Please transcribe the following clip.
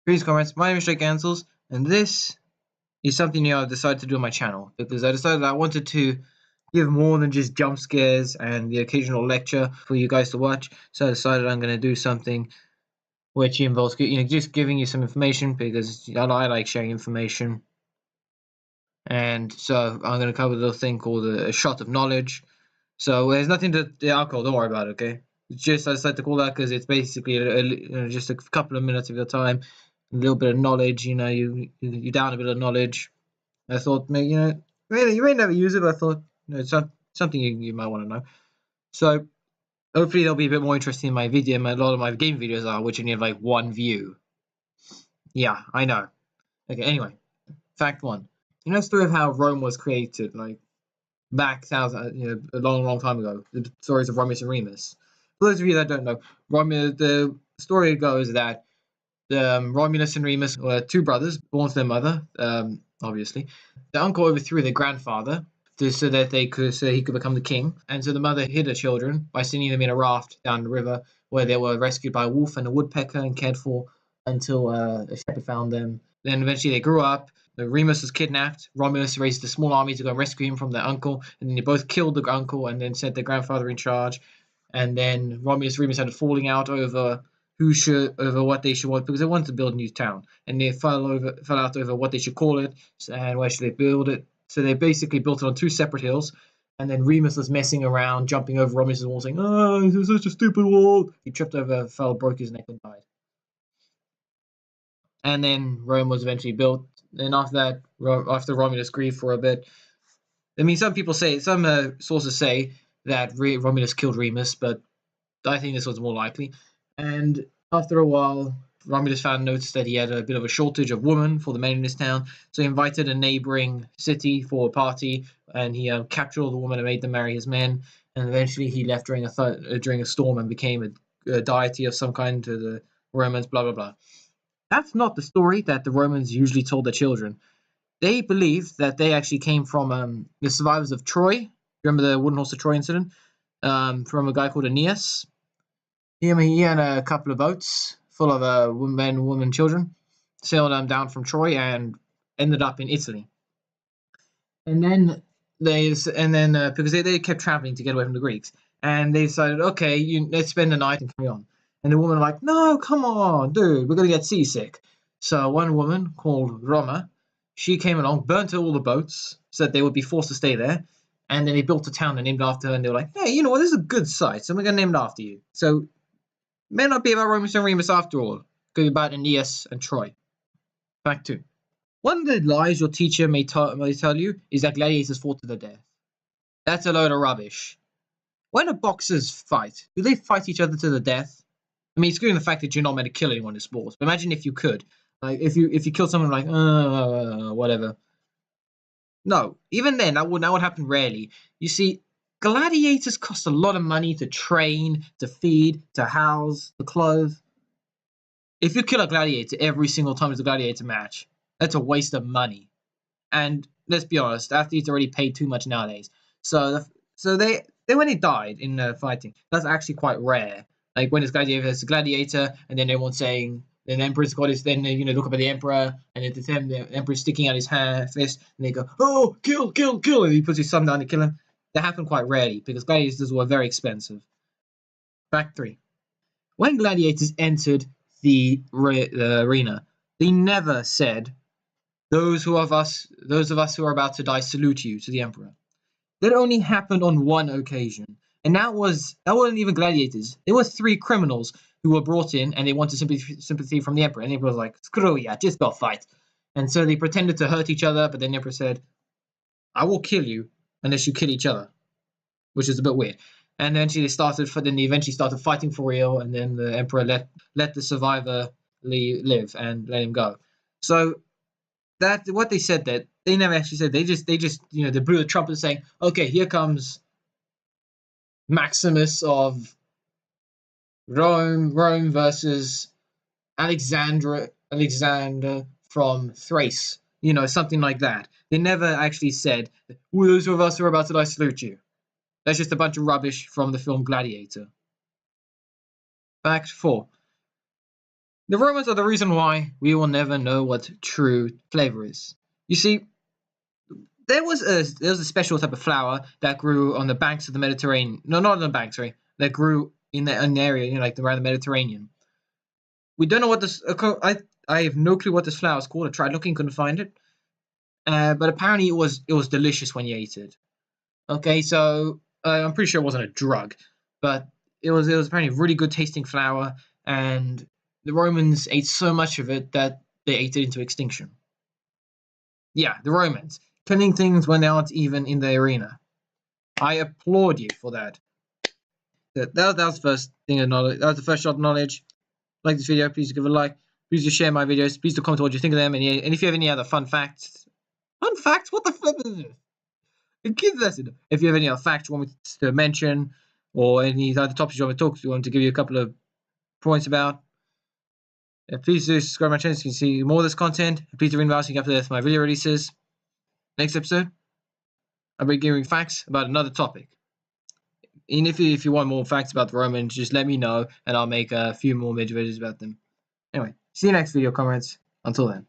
Greetings, comrades. My name is Gigantals, and this is something new I decided to do on my channel because I decided I wanted to give more than just jump scares and the occasional lecture for you guys to watch. So I decided I'm going to do something which involves, just giving you some information because I like sharing information. And so I'm going to cover a little thing called a shot of knowledge. So there's nothing to the alcohol. Don't worry about it, okay? It's just I decided to call that because it's basically just a couple of minutes of your time, a little bit of knowledge. You down a bit of knowledge. I thought, really, you may never use it, but I thought it's something you might want to know. So hopefully there'll be a bit more interesting in my video. A lot of my game videos are, which only have like one view. Yeah, I know. Okay, anyway, fact one. You know the story of how Rome was created, like back a long time ago. The stories of Romulus and Remus. For those of you that don't know, the story goes that Romulus and Remus were two brothers born to their mother. Obviously, the uncle overthrew their grandfather so he could become the king, and so the mother hid her children by sending them in a raft down the river, where they were rescued by a wolf and a woodpecker and cared for until a shepherd found them. Then eventually they grew up. Remus was kidnapped. Romulus raised a small army to go and rescue him from their uncle, and then they both killed the uncle and then set their grandfather in charge. And then Romulus and Remus had a falling out over what they should want because they wanted to build a new town, and they fell out over what they should call it and where should they build it. So they basically built it on two separate hills. And then Remus was messing around, jumping over Romulus's wall, saying, "Oh, this is such a stupid wall." He tripped over, fell, broke his neck, and died. And then Rome was eventually built. And after that, after Romulus grieved for a bit, I mean, some sources say that Romulus killed Remus, but I think this was more likely. And after a while, Romulus noticed that he had a bit of a shortage of women for the men in his town, so he invited a neighboring city for a party, and he captured all the women and made them marry his men. And eventually, he left during a storm and became a deity of some kind to the Romans. Blah blah blah. That's not the story that the Romans usually told their children. They believed that they actually came from the survivors of Troy. Remember the wooden horse of Troy incident? From a guy called Aeneas. He had a couple of boats full of men, women, children, sailed down from Troy and ended up in Italy. And then because they kept traveling to get away from the Greeks, and they decided, okay, let's spend the night and carry on. And the women were like, no, come on, dude, we're gonna get seasick. So one woman called Roma, she came along, burnt all the boats, so that they would be forced to stay there. And then they built a town and named after her, and they were like, hey, you know what, this is a good site, so we're gonna name it after you. So may not be about Romulus and Remus after all. It could be about Aeneas and Troy. Fact 2. One of the lies your teacher may tell you is that gladiators fought to the death. That's a load of rubbish. When do boxers fight? Do they fight each other to the death? I mean, excluding the fact that you're not meant to kill anyone in sports. But imagine if you could. Like, if you kill someone, like, whatever. No, even then, that would happen rarely. You see, gladiators cost a lot of money to train, to feed, to house, to clothe. If you kill a gladiator every single time it's a gladiator match, that's a waste of money. And let's be honest, athletes already paid too much nowadays. So they when they died in fighting, that's actually quite rare. Like when it's gladiator, and then everyone's saying, then the emperor's got his, then look up at the emperor, and at the time the emperor's sticking out his fist, and they go, oh, kill, kill, kill, and he puts his son down to kill him. That happened quite rarely because gladiators were very expensive. Fact 3. When gladiators entered the arena, they never said, those of us who are about to die salute you to the emperor. That only happened on one occasion, and that wasn't even gladiators. There were 3 criminals who were brought in, and they wanted sympathy from the emperor. And the emperor was like, "Screw ya, just go fight." And so they pretended to hurt each other, but then the emperor said, "I will kill you unless you kill each other," which is a bit weird. And then they eventually started fighting for real, and then the emperor let the survivor live and let him go. So that what they said, that they never actually said, they just they blew the trumpet saying, okay, here comes Maximus of Rome versus Alexander from Thrace, something like that. They never actually said, those of us who are about to die salute you. That's just a bunch of rubbish from the film Gladiator. Fact 4. The Romans are the reason why we will never know what true flavor is. You see, there was a special type of flower that grew on the banks of the Mediterranean. No, not on the banks, sorry. That grew in an area, like around the Mediterranean. We don't know what this. I have no clue what this flower is called. I tried looking, couldn't find it. But apparently it was delicious when you ate it. Okay, so I'm pretty sure it wasn't a drug, but it was apparently a really good tasting flower, and the Romans ate so much of it that they ate it into extinction. Yeah, the Romans killing things when they aren't even in the arena. I applaud you for that. That was the first thing of knowledge. That was the first shot of knowledge. Like this video, please give it a like. Please do share my videos. Please do comment what you think of them. And if you have any other fun facts, what the flip is this? Give that. If you have any other facts you want me to mention, or any other topics you want me to talk to, you want to give you a couple of points about, please do subscribe to my channel so you can see more of this content. Please do ring the bell so you can get my video releases. Next episode, I'll be giving facts about another topic. And if you want more facts about the Romans, just let me know, and I'll make a few more videos about them. Anyway, see you next video, comrades. Until then.